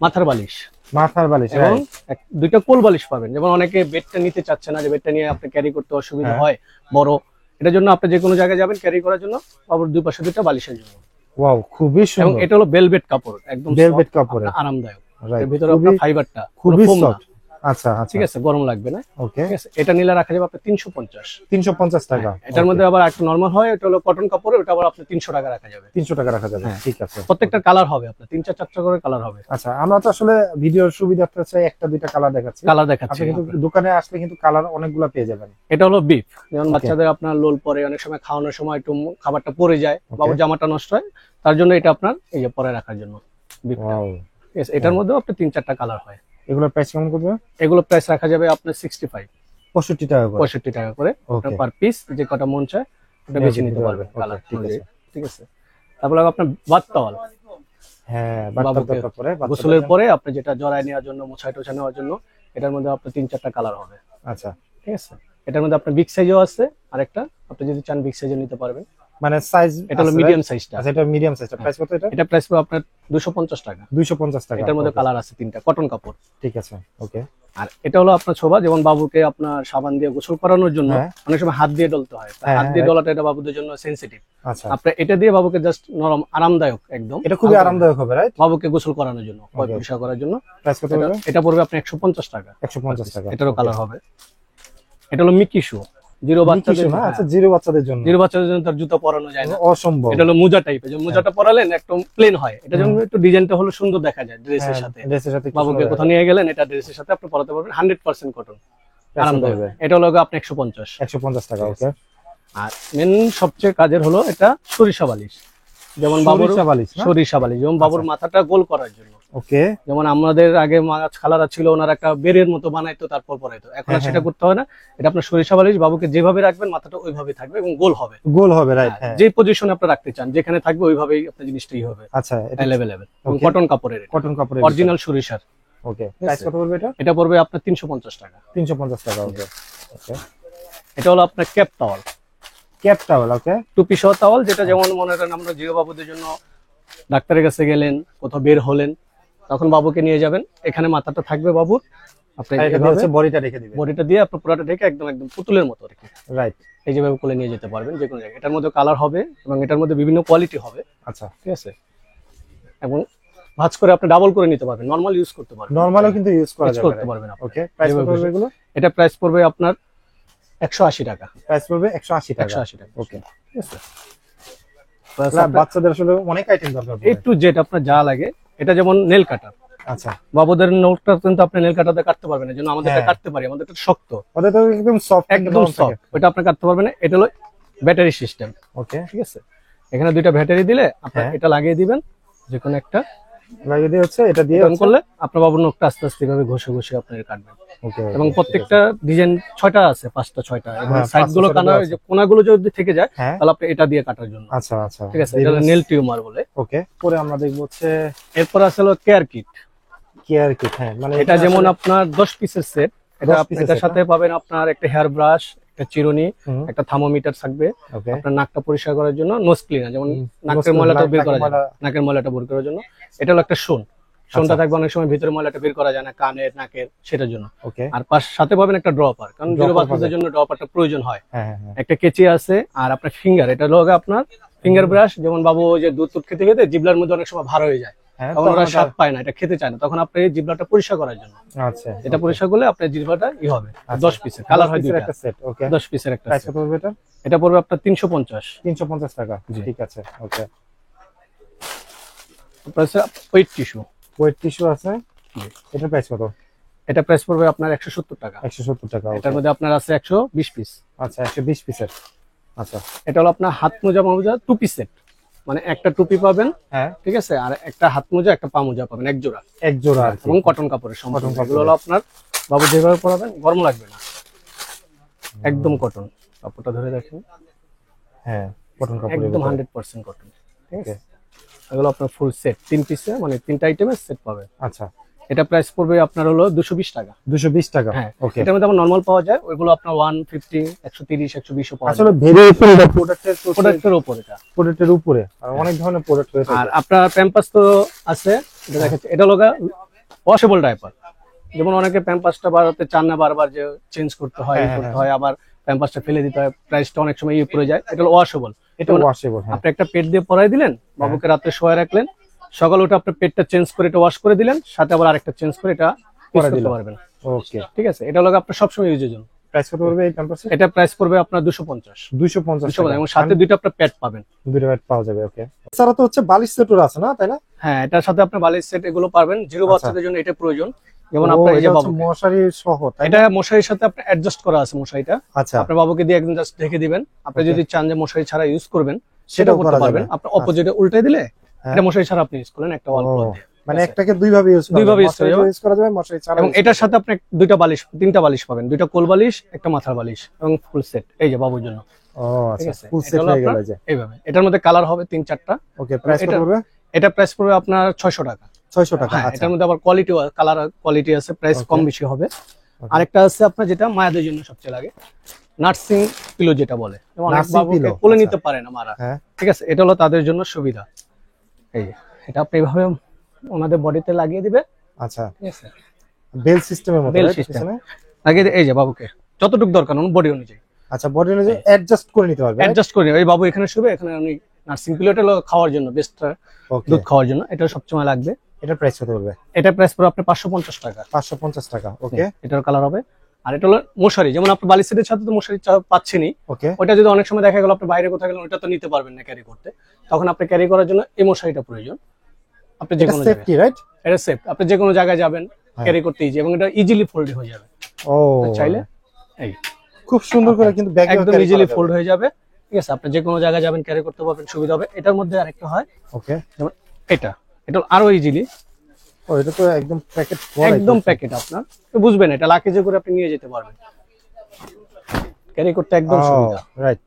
মাথার বালিশ, মাথার বালিশ এবং right? দুইটা কোল বালিশ পাবেন। যেমন অনেকে বেডটা নিতে চাচ্ছে না, যে বেডটা নিয়ে আপনি ক্যারি করতে অসুবিধা হ্যাঁ। হয় বড়, এটার জন্য আপনি যে কোনো জায়গায় যাবেন ক্যারি করার জন্য, বাবুর দুই পাশে দুইটা বালিশের জন্য। ওয়াও, খুবই এবং সুন্দর। এটা হলো বেলভেট কাপড়, একদম Velvet soft, কাপড়ের। আপনার আরামদায়ক। Right, এর ভিতরে খুবই- আপনার ফাইবারটা খুবই foam না, সফট। আচ্ছা, আচ্ছা, ঠিক আছে, গরম লাগবে না, ওকে। ঠিক আছে। এটা নিলে রাখা যাবে আপনার 350। 350 টাকা। এটার মধ্যে আবার একটা নরমাল হয়, এটা হলো কটন কাপড়, ওটা আবার আপনার 300 টাকা রাখা যাবে। 300 টাকা রাখা যাবে, হ্যাঁ। ঠিক আছে। প্রত্যেকটা কালার হবে আপনার 3-4 করে কালার হবে। আচ্ছা, আমরা তো আসলে ভিডিওর সুবিধার্থে হচ্ছে একটা দুইটা কালার দেখাচ্ছি। কালার দেখাচ্ছি আপনি কিন্তু দোকানে আসলে কিন্তু কালার অনেকগুলা পেয়ে যাবেন। এটা হলো বিফ, যেমন Okay. বাচ্চাদের আপনার লোল পরে, অনেক সময় খাওয়ানোর সময় একটু খাবারটা পড়ে যায়, Okay. বাবুর জামাটা নষ্ট হয়, তার জন্য এটা আপনার এই যে পরে রাখার জন্য বিফ। ওয়াও, এটার মধ্যেও আপনার 3-4টা কালার হয়। এগুলোর প্রাইস কেমন করবে? এগুলো প্রাইস রাখা যাবে আপনার 65 65 টাকা করে। 65 টাকা করে ওকে, পার পিস, যে কটা মন চায় ওটা বেছে নিতে পারবেন Okay, কালার, ঠিক আছে। ঠিক আছে। তারপর লাগবে আপনার বাথ টাওয়াল, হ্যাঁ, বাচ্চার বাবুকে দরকার পড়ে, বাচ্চাদের গোসলের জন্য। পরে আপনি যেটা জড়ায় নেওয়ার জন্য, মোছায় টোছা নেওয়ার জন্য, এটার মধ্যে আপনার 3-4টা কালার হবে, আচ্ছা, ঠিক আছে। এটার মধ্যে আপনার বিগ সাইজও আছে, আর একটা আপনি যদি চান বিগ সাইজও নিতে পারবেন। মানে সাইজ এটা হলো মিডিয়াম সাইজটা। আচ্ছা, এটা মিডিয়াম সাইজটা। প্রাইস কত এটা? এটা প্রাইস পড়বে আপনার 250 টাকা। 250 টাকা। এটার মধ্যে কালার আছে 3টা, কটন কাপড়। ঠিক আছে, ওকে। আর এটা হলো আপনার ছোবা, যেমন বাবুকে আপনার সাবান দিয়ে গোসল করানোর জন্য অনেক সময় হাত দিয়ে ডলতে হয়, হাত দিয়ে ডলাটা এটা বাবুদের জন্য সেনসিটিভ। আচ্ছা, আপনি এটা দিয়ে বাবুকে জাস্ট নরম আরামদায়ক, একদম এটা খুবই আরামদায়ক হবে, রাইট? বাবুকে গোসল করানোর জন্য, পরিষ্কার করার জন্য। প্রাইস কত হবে? এটা পড়বে আপনার 150 টাকা। 150 টাকা। এটারও কালার হবে। এটা হলো মিকি শু, জিরো বাচ্চাদের। আচ্ছা, জিরো বাচ্চাদের জন্য। জিরো বাচ্চাদের জন্য তার জুতা পরানো যায় না, অসম্ভব। এটা হলো মোজা টাইপের, যে মোজাটা পরালেন একদম প্লেন হয়, এটা যেমন একটু ডিজাইনটা হলো সুন্দর দেখা যায় ড্রেসের সাথে। ড্রেসের সাথে বাবুকে কোথাও নিয়ে গেলেন, এটা ড্রেসের সাথে আপনি পরাতে পারবেন, 100% কটন, আরামদায়ক। এটা হলো আপনি 150 টাকা, ওকে। আর মেন সবচেয়ে কাজের হলো এটা সরিষা বালিশ, যেমন বাবুর সরিষা বালিশ, যেমন বাবুর মাথাটা গোল করার জন্য। ওকে। যেমন আমাদের আগে মাছ খালারা ছিল, ওনারা একটা বেরের মতো বানাইতো তারপর পরাইতো, এখন সেটা করতে হয় না। এটা আপনার সরিষা বালিশ, বাবুকে যেভাবে রাখবেন মাথাটা ওইভাবে থাকবে এবং গোল হবে। গোল হবে, রাইট। যে পজিশনে আপনি রাখতে চান, যেখানে থাকবে ওইভাবেই আপনার জিনিসটাই হবে। আচ্ছা, এটা अवेलेबल এবং কটন কাপড়ের, কটন কাপড়ের অরিজিনাল সরিষার। ওকে। প্রাইস কত পড়বে এটা? এটা পড়বে আপনার 350 টাকা। 350 টাকা, ওকে। ওকে। এটা হলো আপনার ক্যাপ টাওয়াল। ক্যাপ টাওয়াল, ওকে। টুপি সহ টাওয়াল, যেটা যেমন মনে করেন আমরা জিও বাবুদের জন্য ডাক্তারের কাছে গেলেন, কোথাও বের হলেন, তখন বাবুকে নিয়ে যাবেন, এখানে মাথাটা থাকবে বাবুর, আপনি বডিটা রেখে দিবেন, বডিটা দিয়ে আপনি পুরোটা ঢেকে একদম পুতুলের মতো রেখে, রাইট, এই যেভাবে কোলে নিয়ে যেতে পারবেন যে কোনো জায়গায়। এটার মধ্যে কালার হবে এবং এটার মধ্যে বিভিন্ন কোয়ালিটি হবে। আচ্ছা, ঠিক আছে। এবং ভাঁজ করে আপনি ডাবল করে নিতে পারবেন, নরমাল ইউজ করতে পারবেন, নরমালও কিন্তু ইউজ করা যাবে, করতে পারবেন। ওকে। প্রাইস কত পড়বে এগুলো? এটা প্রাইস পড়বে আপনার 180 টাকা। প্রাইস পড়বে 180 টাকা, 180 টাকা, ওকে। ঠিক আছে। বাচ্চাদের আসলে অনেক আইটেম দরকার পড়ে। এ টু জেড আপনার যা লাগে। এটা যেমন নেল কাটার। আচ্ছা, বাবুদের নোটটা কিন্তু আপনি নেল কাটাতে কাটতে পারবেন না, জন্য আমাদেরটা কাটতে পারি, আমাদেরটা শক্ত, ওটা তো একদম সফট, একদম সফট, ওটা আপনি কাটতে পারবেন না। এটা হলো ব্যাটারি সিস্টেম, ওকে। ঠিক আছে। এখানে দুইটা ব্যাটারি দিলে আপনি এটা লাগিয়ে দিবেন, যে কোনো একটা লাগিয়ে দিয়ে হচ্ছে এটা দিয়ে অন করলে আপনার বাবুর নখটা আস্তে আস্তে ভাবে ঘষে ঘষে আপনি কাটবেন। ওকে। এবং প্রত্যেকটা ডিজাইন 6টা আছে, 5টা 6টা, এবং সাইড গুলো যে কোনাগুলো যদি থেকে যায় তাহলে আপনি এটা দিয়ে কাটার জন্য। আচ্ছা আচ্ছা, ঠিক আছে। এটা নেল টিউমার বলে। ওকে। পরে আমরা দেখব হচ্ছে এরপর আছে হলো কেয়ার কিট। কেয়ার কিট, হ্যাঁ, মানে এটা যেমন আপনার 10 পিসের সেট। এটা এটার সাথে পাবেন আপনার একটা হেয়ার ব্রাশ, একটা চিরুনি, একটা থার্মোমিটার থাকবে, আপনার নাকটা পরিষ্কার করার জন্য, নোজ ক্লিনার, যেমন নাকের ময়লাটা বের করা যায়, নাকের ময়লাটা বের করার জন্য। এটা হলো একটা শোনটা থাকবে, অনেক সময় ভিতরে ময়লাটা বের করা যায় না, কানের নাকের, সেটার জন্য। আর সাথে পাবেন একটা ড্রপার, কারণ জিরো বাচ্চাদের জন্য ড্রপারটা প্রয়োজন হয়। একটা কেচি আছে, আর আপনার ফিঙ্গার, এটা হলো আপনার ফিঙ্গার ব্রাশ। যেমন বাবু যে দুধ খেতে খেতে জিবলার মধ্যে অনেক সময় ভার হয়ে যায়, তখন ওরা স্বাদ পায় না, এটা খেতে চায় না, তখন আপনি জিবলাটা পরিষ্কার করার জন্য, আচ্ছা, এটা পরিষ্কার করলে আপনার জিহ্বাটা হবে। 10 পিসের কালার হয় দুইটা, 10 পিসের একটা সেট। এটা পড়বে আপনার 350 টাকা, ঠিক আছে, ওকে। ওয়েট টিস্যু, আছে, এটা প্রাইস কত? এটা প্রাইস পড়বে আপনার 170 টাকা। 170 টাকা, এটার মধ্যে আপনার আছে 120 পিস। আচ্ছা, 120 পিসের। আচ্ছা, এটা হলো আপনার হাত মোজা টুপি সেট, মানে একটা টুপি পাবেন, হ্যাঁ, ঠিক আছে, আর একটা হাত মোজা, একটা পা মোজা পাবেন, এক জোড়া, এবং কটন কাপড়ের সম্পূর্ণ। এগুলো হলো আপনার বাবু যেভাবে পরাবেন গরম লাগবে না, একদম কটন কাপড়টা ধরে দেখেন, হ্যাঁ, কটন কাপড়, একদম 100% কটন, ঠিক আছে। এগুলো আপনার ফুল সেট, 3 পিসে, মানে 3টা আইটেমের সেট পাবেন। আচ্ছা, এটা প্রাইস পড়বে আপনার হলো 220 টাকা। 220 টাকা, হ্যাঁ, ওকে। এটার মধ্যে নরমাল পাওয়া যায়, ওইগুলো আপনার 150, 130, 120 পাওয়া যায়। আসলে ভেরিয়েশন এটা প্রোডাক্টের উপরে, এটা প্রোডাক্টের উপরে আর অনেক ধরনের প্রোডাক্ট রয়েছে। আর আপনার প্যাম্পাস তো আছে, এটা দেখাচ্ছি। এটা লগা ওয়াশেবল ডাইপার, যেমন অনেকে প্যাম্পাসটা বাড়াতে চান না, বারবার যে চেঞ্জ করতে হয়, আবার প্যাম্পাসটা ফেলে দিতে হয়, প্রাইসটা অনেক সময় পড়ে যায়। এটা হলো ওয়াশেবল। এটা ওয়াশেবল, আপনি একটা পেট দিয়ে পরাই দিলেন, বাবুকে রাতে শোয়া রাখলেন, সকালে উঠে আপনার পেটটা চেঞ্জ করে এটা ওয়াশ করে দিলেন, সাথে আবার আরেকটা চেঞ্জ করে এটা পরে দিতে পারবেন। ওকে, ঠিক আছে। এটা হলো আপনার সবসময় ইউজের জন্য। প্রাইস কত পড়বে এই প্যাম্পাসে? এটা প্রাইস পড়বে আপনার 250 টাকা, এবং সাথে দুইটা আপনার প্যাড পাবেন, দুইটা প্যাড পাওয়া যাবে। ওকে। এছাড়া তো হচ্ছে বালিশ সেটও আছে না, তাই না? হ্যাঁ, এটার সাথে আপনি বালিশ সেট এগুলো পাবেন। জিরো বাচ্চাদের জন্য এটা প্রয়োজন। যেমন আপনার এই যে বাবু মশারি সহ, এটা মশারির সাথে আপনি অ্যাডজাস্ট করা আছে মশারিটা। আচ্ছা, আপনার বাবুকে দিয়ে একদম জাস্ট ঢেকে দিবেন। আপনি যদি চান যে মশারি ছাড়া ইউজ করবেন, সেটাও করতে পারবেন। আপনি অপোজিটে উল্টে দিলে এটা মশারি ছাড়া আপনি ইউজ করলেন, একটা ওয়াল ক্লথ দিয়ে, মানে একটাকে দুই ভাবে ইউজ করা যাবে, মশারি ছাড়া। এবং এটার সাথে আপনি দুইটা বালিশ, 3টা বালিশ পাবেন, দুইটা কোল বালিশ, একটা মাথার বালিশ, এবং ফুল সেট, এই যে বাবুর জন্য। ও আচ্ছা, ফুল সেট হয়ে গেল যে এইভাবে। এটার মধ্যে কালার হবে 3-4টা। ওকে। প্রাইস কত পড়বে? এটা প্রাইস পড়বে আপনার 600 টাকা। 600 টাকা। এটার মধ্যে আবার কোয়ালিটি, কালার কোয়ালিটি আছে, প্রাইস কম বেশি হবে। আরেকটা আছে আপনার যেটা মায়েদের জন্য সবচেয়ে লাগে, নার্সিং পিলো যেটা বলে, অনেক Nursing বাবুকে pillow, কোলে আচ্ছা। নিতে পারে না মারা, হ্যাঁ ঠিক আছে, এটা হলো তাদের জন্য সুবিধা। এই যে, এটা আপনি এভাবে ওনাদের বডিতে লাগিয়ে দিবে, আচ্ছা, ঠিক আছে, বেল সিস্টেমের মতো বেল right? সিস্টেম পিছনে? লাগিয়ে এই যে বাবুকে যতটুকু দরকার বডি অনুযায়ী আচ্ছা, বডি অনুযায়ী অ্যাডজাস্ট করে নিতে পারবে অ্যাডজাস্ট করে নিবে। এই বাবু এখানে শুবে, এখানে উনি নার্সিং পিলোটা হলো খাওয়ার জন্য, বেস্ট ওকে। দুধ খাওয়ার জন্য, এটা সবসময় লাগবে। এটার প্রাইস কত পড়বে? এটা প্রাইস পড়বে আপনার 550 টাকা, 550 টাকা। ওকে এটার কালার হবে। আর এটা হলো মশারি, যেমন আপনি বালিশ সেটের সাথে তো মশারি পাচ্ছেনই, ওকে। ওইটা যদি অনেক সময় দেখা গেল আপনি বাইরে কোথাও গেলেন, ওইটা তো নিতে পারবেন না ক্যারি করতে, তখন আপনি ক্যারি করার জন্য এই মশারিটা প্রয়োজন। আপনি যে কোনো সেফটি রাইট? এটা সেফ, আপনি যে কোনো জায়গায় যাবেন ক্যারি করতে ইজি, এবং এটা ইজিলি ফোল্ড হয়ে যাবে। ও চাইলে এই খুব সুন্দর করে কিন্তু ব্যাগে একদম ইজিলি ফোল্ড হয়ে যাবে, ঠিক আছে, আপনি যে কোনো জায়গায় যাবেন ক্যারি করতে পারবেন, সুবিধা হবে। এটার মধ্যে আরেকটা হয়, ওকে, যেমন এটা আরো ইজিলি, ও এটা তো একদম প্যাকেট, একদম প্যাকেট, আপনার তো বুঝবেন এটা লাকেজে করে আপনি নিয়ে যেতে পারবেন, ক্যারি করতে একদম সুবিধা। রাইট,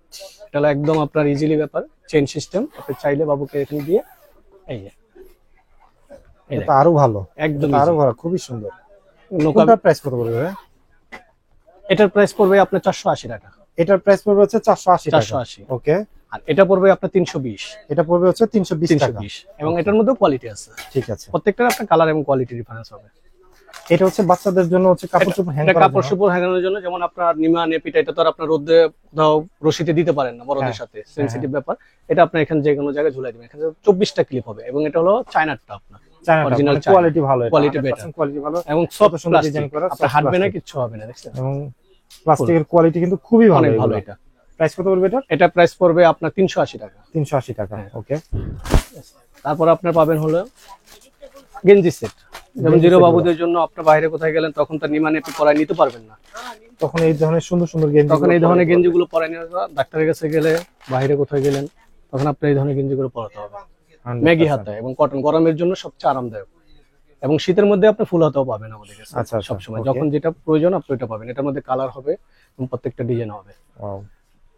এটা হলো একদম আপনার ইজিলি ব্যাপার, চেইন সিস্টেম, আপনি চাইলে বাবুকে এখানে দিয়ে এই যে এটা আরো ভালো, একদম এটা আরো ভালো, খুবই সুন্দর। নৌকা। কোনটার প্রাইস কত পড়বে? এটার প্রাইস পড়বে আপনার 480 টাকা, এটার প্রাইস পড়বে হচ্ছে 480 টাকা। 480, ওকে। আর এটা পড়বে আপনার 320, এটা পড়বে হচ্ছে 320 টাকা। 320, এবং এটার মধ্যে কোয়ালিটি আছে, ঠিক আছে। প্রত্যেকটার আপনার কালার এবং কোয়ালিটি ডিফারেন্স হবে। এটা হচ্ছে বাচ্চাদের জন্য হচ্ছে কাপড় চোপড় হ্যাং এটা করার কাপড় জন্য। চোপড় হ্যাঙ্গানোর জন্য, যেমন আপনার নিমা নেপিটা, এটা তো আর আপনার রোদে কোথাও রশিতে দিতে পারেন না বড়দের সাথে, সেনসিটিভ ব্যাপার, এটা আপনার এখানে যে কোনো জায়গায় ঝুলাই দিবেন। এখানে 24টা ক্লিপ হবে, এবং এটা হলো চায়নারটা আপনার অরিজিনাল কোয়ালিটি ভালো, কোয়ালিটি বেটার, কোয়ালিটি ভালো, এবং কত সফট সুন্দর প্লাস্টিক, ডিজাইন করা, আপনার soft হাঁটবে না, plastic। কিচ্ছু হবে না, দেখছেন, এবং প্লাস্টিকের কোয়ালিটি কিন্তু খুবই ভালো, অনেক ভালো। এগুলো। এটা প্রাইস কত পড়বে এটা? এটা প্রাইস পড়বে আপনার 380 টাকা, 380 টাকা। ওকে। তারপর আপনার পাবেন হলো গেঞ্জি সেট, যেমন জিরো বাবুদের জন্য আপনার বাইরে কোথায় গেলেন তখন তার নিমা নেপি পরায় নিতে পারবেন না, তখন এই ধরনের সুন্দর সুন্দর গেঞ্জি, তখন এই ধরনের গেঞ্জিগুলো পরায় নিয়ে ডাক্তারের কাছে গেলে, বাইরে কোথায় গেলেন, তখন আপনি এই ধরনের গেঞ্জিগুলো পরাতে হবে। ম্যাগি হাতা এবং কটন, গরমের জন্য সবচেয়ে আরামদায়ক, এবং শীতের মধ্যে আপনি ফুল হাতাও পাবেন আমাদের কাছে। আচ্ছা, আচ্ছা, সবসময় okay। যখন যেটা প্রয়োজন আপনি ওটা পাবেন। এটার মধ্যে কালার হবে এবং প্রত্যেকটা ডিজাইন হবে, ওয়াও,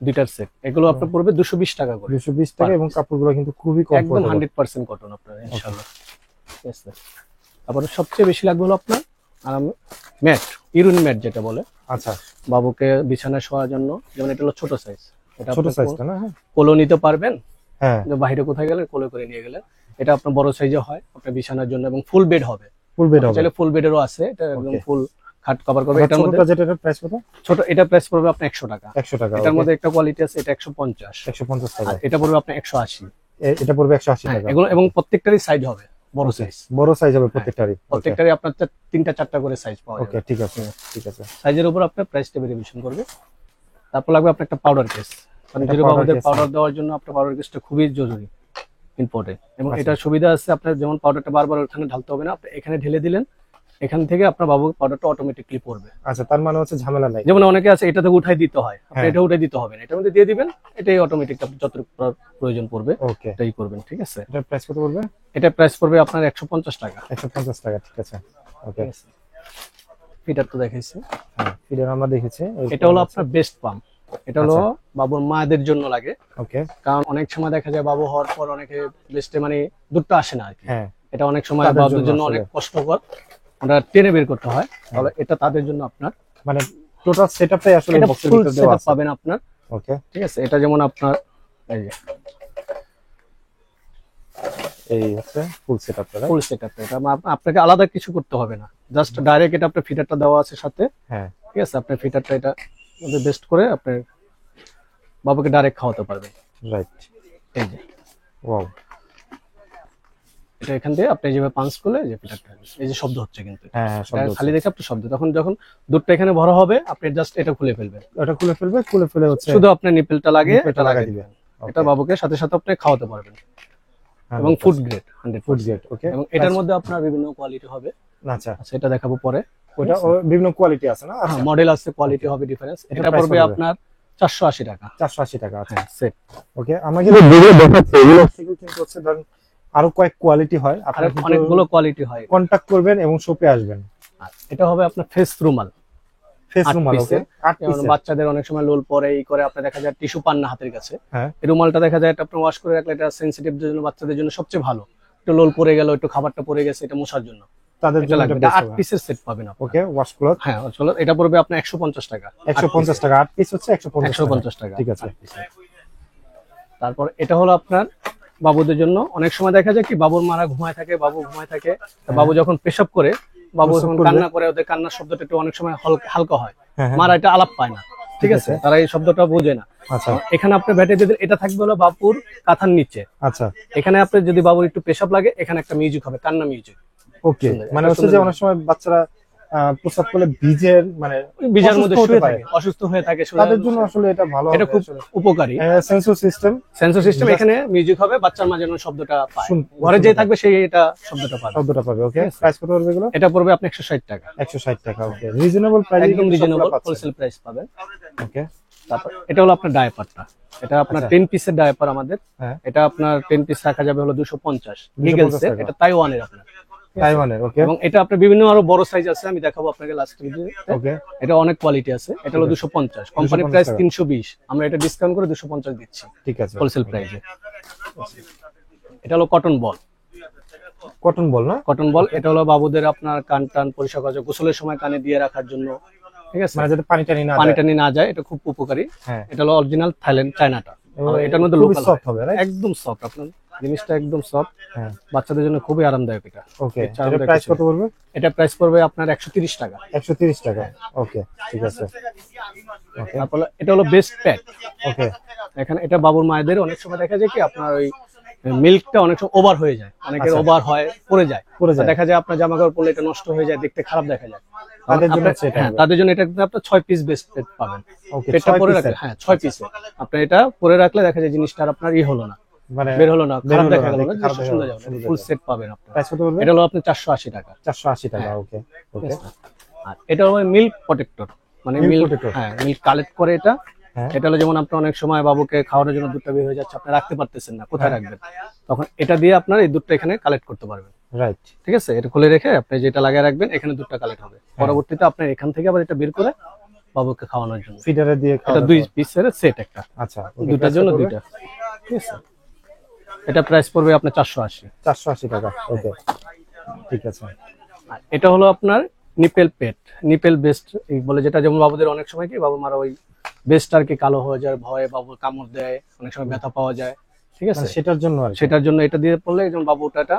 দুইটার সেট। এগুলো আপনার পড়বে 220 টাকা করে, 220 টাকা, এবং কাপড়গুলো কিন্তু খুবই একদম কমফোর্টেবল। 100% কটন আপনার ইনশাআল্লাহ। Yes, sir। তারপরে সবচেয়ে বেশি লাগবে হলো আপনার আরাম ম্যাট, ইরুন ম্যাট যেটা বলে, আচ্ছা, বাবুকে বিছানায় শোয়ার জন্য, যেমন এটা হলো ছোট সাইজ, এটা ছোট আপনি সাইজটা না? কোলে নিতে পারবেন, হ্যাঁ, যে বাইরে কোথায় গেলেন কোলে করে নিয়ে গেলেন। এটা আপনার বড় সাইজে হয় আপনার বিছানার জন্য, এবং ফুল বেড হবে, ফুল বেড হবে। চাইলে ফুল বেডেরও আছে, এটা একদম Okay। ফুল খাট কভার করবে। এটার মধ্যে ছোটটা যেটা, এটার প্রাইস কত? ছোট, এটা প্রাইস পড়বে আপনার 100 টাকা। 100 টাকা। এটার মধ্যে একটা কোয়ালিটি আছে, এটা 150, 150 টাকা। আর এটা পড়বে আপনার 180। এটা পড়বে 180 টাকা। এগুলো, এবং প্রত্যেকটারই সাইজ হবে বড় সাইজ, বড় সাইজ হবে প্রত্যেকটারই। প্রত্যেকটারই আপনার 3টা 4টা করে সাইজ পাওয়া ওকে, যাবে। ঠিক আছে, ঠিক আছে। সাইজের উপর আপনার প্রাইসটা ভেরিয়েশন করবে। তারপর লাগবে আপনার একটা পাউডার কেস, কারণ একটা জিরো powder বাবুদের case, পাউডার দেওয়ার জন্য আপনার পাউডার কেসটা খুবই জরুরি, ইম্পর্টেন্ট। এবং আচ্ছা। এটার সুবিধা আছে, আপনার যেমন পাউডারটা বারবার ওখানে ঢালতে হবে না, আপনি এখানে ঢেলে দিলেন, এখান থেকে আপনার বাবু পাউডারটা অটোমেটিকলি পড়বে। আচ্ছা, তার মানে হচ্ছে ঝামেলা নাই। যেমন অনেকে আছে এটা থেকে উঠাই দিতে হয়, আপনি হ্যাঁ। এটা উঠাই দিতে হবে না, এটার মধ্যে দিয়ে দিবেন, এটাই অটোমেটিক যতটুকু প্রয়োজন পড়বে ওকে, এটাই করবেন, ঠিক আছে। এটার প্রাইস কত পড়বে? এটা প্রাইস পড়বে আপনার 150 টাকা। 150 টাকা, ঠিক আছে। ওকে, ফিটার তো দেখাইছি, হ্যাঁ, ফিডার আমরা দেখেছি। এটা হলো আপনার বেস্ট পাম্প। এটা হলো বাবুর মায়েদের জন্য লাগে, ওকে, কারণ অনেক সময় দেখা যায় বাবু হওয়ার পর অনেকে বেস্টে মানে দুধটা আসে না আর কি। হ্যাঁ, এটা অনেক সময় তাদের বাবুদের জন্য জন্য আসলে। অনেক কষ্টকর, আমরা টেনে বের করতে হয়, তাহলে এটা তাদের জন্য আপনার মানে টোটাল সেটআপটাই আসলে এটা বক্সের ফুল ভিতর দেওয়া সেটআপ আছে। পাবেন আপনার, ওকে, ঠিক আছে। এটা যেমন আপনার এই যে এই হচ্ছে ফুল সেটআপটা, ফুল সেটআপ, এটা আপনাকে আলাদা কিছু করতে হবে না, জাস্ট ডাইরেক্ট এটা আপনার ফিটারটা দেওয়া আছে সাথে, হ্যাঁ, ঠিক আছে। আপনার ফিটারটা এটা বেস্ট করে আপনি বাবুকে ডাইরেক্ট খাওয়াতে পারবেন। রাইট। এই যে ওয়াও, এটা এখান থেকে আপনি যেভাবে পাঞ্চ করলে যে ফিটারটা এই যে শব্দ হচ্ছে, কিন্তু হ্যাঁ, হ্যাঁ, শব্দ এটা খালি দেখে আপনি শব্দ, তখন যখন দুধটা এখানে ভরা হবে আপনি জাস্ট এটা খুলে ফেলবেন, এটা খুলে ফেলবে, খুলে ফেলে হচ্ছে শুধু আপনি নিপেলটা লাগিয়ে নিপেলটা এটা লাগাই লাগাই দিবেন। দিবেন। এটা বাবুকে সাথে সাথে আপনি খাওয়াতে পারবেন, হ্যাঁ, এবং food grade 100%। Food grade. Okay, এবং এটার মধ্যে আপনার বিভিন্ন কোয়ালিটি হবে, আচ্ছা, আচ্ছা এটা দেখাবো পরে। ওটা বিভিন্ন কোয়ালিটি আছে না? আচ্ছা, মডেল আছে, কোয়ালিটি হবে ডিফারেন্স। এটা এটা price পড়বে কত হবে? আপনার 480 টাকা। 480 টাকা। আচ্ছা, হ্যাঁ সেট। ওকে, আমরা কিন্তু ভিডিও দেখাচ্ছি, এগুলো থেকেও কিন্তু হচ্ছে ধরেন আরো কয়েক কোয়ালিটি হয়, আর আপনারা অনেকগুলো কোয়ালিটি হয়। কন্টাক্ট করবেন এবং শপে আসবেন। আর এটা হবে আপনার ফেস রুমাল, ফেস 8 রুমাল। ওকে, পিসের। 8 যেমন পিস। বাচ্চাদের অনেক সময় লোল পরে এই করে, আপনার দেখা যায় টিস্যু পান না হাতের কাছে, হ্যাঁ, এই রুমালটা দেখা যায় এটা আপনি ওয়াশ করে রাখলে এটা সেনসিটিভ জন্য, বাচ্চাদের জন্য সবচেয়ে ভালো। একটু লোল পরে গেল, একটু খাবারটা পড়ে গেছে, এটা মশার জন্য তাদের এটা জন্য লাগবে, এটা 8 পিসের সেট পাবেন আপনি। ওকে, ওয়াশ ক্লথ হ্যাঁ চলো, এটা পড়বে আপনার 150 টাকা। 150 টাকা, 8 পিস হচ্ছে 150 টাকা। ঠিক আছে। 8 পিসের। তারপর এটা হলো আপনার বাবুদের জন্য। অনেক সময় দেখা যায় কি বাবুর মারা ঘুমায় থাকে, বাবু ঘুমায় থাকে, তা বাবু যখন পেশাব করে, বাবু প্রস্রাব যখন করবে। কান্না করে, ওদের কান্নার শব্দটা একটু অনেক সময় হালকা হয়, হ্যাঁ, হ্যাঁ। মারা এটা আলাপ পায় না, ঠিক আছে, তারা এই শব্দটা বোঝে না। আচ্ছা এখানে আপনি ভেটে দিলে, এটা থাকবে হলো বাবুর কাঁথার নিচে। আচ্ছা, এখানে আপনি যদি বাবুর একটু পেশাব লাগে, এখানে একটা মিউজিক হবে, কান্না মিউজিক। ওকে। সুন্দর, মানে এটা হচ্ছে যে সুন্দর। অনেক সময় বাচ্চারা প্রস্রাব করলে ভিজে, মানে ওই বিজার মধ্যে অসুস্থ হতে শুয়ে পারে। থাকে, অসুস্থ হয়ে থাকে, তাদের জন্য আসলে এটা ভালো এটা হবে খুব আসলে। উপকারী। সেন্সর সিস্টেম, সেন্সর সিস্টেম, এখানে মিউজিক হবে, বাচ্চার মাঝে যেন শব্দটা পায়, ঘরে যে শুনতে থাকবে সেই এটা শব্দটা পাবে। শব্দটা পাবে। ওকে, প্রাইস কত পড়বে এগুলো? এটা পড়বে আপনি 160 টাকা। 160 টাকা। ওকে, রিজনেবল প্রাইসে একদম রিজনেবল হোলসেল প্রাইস পাবেন। ওকে, তারপর এটা হলো আপনার ডায়াপারটা, এটা আপনার আচ্ছা। 10 পিসের ডায়াপার আমাদের। হ্যাঁ, এটা আপনার 10 পিস রাখা যাবে হলো 250 250 ইগলসের, টাকা। এটা তাইওয়ানের আপনার। তাইওয়ানের। ওকে এবং এটা আপনার বিভিন্ন আরো বড় সাইজ আছে, আমি দেখাবো আপনাকে লাস্ট ভিডিওতে। ওকে, এটা অনেক কোয়ালিটি আছে। এটা হলো 250, কোম্পানি 250 প্রাইস টাকা। 320, আমরা এটা ডিসকাউন্ট করে 250 দিচ্ছি ঠিক আছে। হোলসেল প্রাইসে। এটা হলো কটন বল। কটন বল না? কটন বল, এটা হলো বাবুদের আপনার কান টান পরিষ্কার করা যায়, গোসলের সময় কানে দিয়ে রাখার জন্য, ঠিক আছে, মানে যাতে পানি টানি না পানি যায়। টানি না যায়, এটা খুব উপকারী। হ্যাঁ, এটা হলো অরিজিনাল থাইল্যান্ড চায়নাটা, আর এটার মধ্যে খুবই লোকাল সফট হবে, রাইট? একদম সফট, আপনার জিনিসটা একদম সফট, হ্যাঁ, বাচ্চাদের জন্য খুবই আরামদায়ক এটা। ওকে। এর চার এটা মধ্যে প্রাইস কিছু কত পড়বে? এটা প্রাইস পড়বে আপনার 130 টাকা। 130 টাকা। ওকে, ঠিক আছে। ওকে, তারপর এটা হলো বেস্ট প্যাক। ওকে, এখানে এটা বাবুর মায়েদের অনেক সময় দেখা যায় কি আপনার ওই মিল্কটা অনেক সময় ওভার হয়ে যায়, অনেকের আচ্ছা। ওভার হয়, পড়ে যায়, পড়ে যায়। দেখা যায় আপনার জামা কাপড় পরলে এটা নষ্ট হয়ে যায়, দেখতে খারাপ দেখা যায়। তাদের জন্য আপনার- হচ্ছে এটা হ্যাঁ, হবে। তাদের জন্য এটা কিন্তু আপনার 6 পিস বেস্ট প্যাক পাবেন। ওকে, পেটটা 6 পরে পিসের। রাখলে, হ্যাঁ 6 পিসে আপনি এটা পরে রাখলে দেখা যায় জিনিসটা আর আপনার হলো না, মানে বের হলো না, বের খারাপ হলো দেখা না, গেল না, দেখতে খারাপ জিনিসটা দেখা সুন্দর গেল, যাবে, সুন্দর ফুল যাবে। সেট পাবেন আপনার। প্রাইস কত পড়বে? এটা হলো আপনার 480 টাকা। 480 টাকা। হ্যাঁ। ওকে, ওকে, আর এটা হলো মিল্ক প্রোটেক্টর, মানে Milk মিল্ক, protector। হ্যাঁ মিল্ক কালেক্ট করে এটা। হ্যাঁ, এটা হলো যেমন আপনি অনেক সময় বাবুকে খাওয়ানোর জন্য দুধটা বের হয়ে যাচ্ছে, আপনি রাখতে পারতেছেন না, কোথায় হ্যাঁ। রাখবেন, তখন এটা দিয়ে আপনার এই দুধটা এখানে কালেক্ট করতে পারবেন, রাইট। ঠিক আছে। এটা খুলে রেখে আপনি যেটা লাগিয়ে রাখবেন, এখানে দুধটা কালেক্ট হবে, পরবর্তীতে আপনার এখান থেকে আবার এটা বের করে বাবুকে খাওয়ানোর জন্য। ফিডারে দিয়ে এটা খাওয়া 2 দাওয়া। পিসের সেট একটা, আচ্ছা, ওকে, দুটার price জন্য কত পড়বে? দুইটা, ঠিক আছে। এটা প্রাইস পড়বে আপনার 480। 480 টাকা। ওকে, ঠিক আছে। আর এটা হলো আপনার নিপেল পেট, নিপেল বেস্ট বলে, যেটা যেমন বাবুদের অনেক সময় কি বাবু মারা ওই বেস্ট আর কি কালো হয়ে যায়, ভয়ে বাবু কামড় দেয়, অনেক সময় ব্যথা পাওয়া যায়, ঠিক আছে, মানে সেটার জন্য আর কি। সেটার জন্য এটা দিয়ে পড়লে যেমন বাবুটা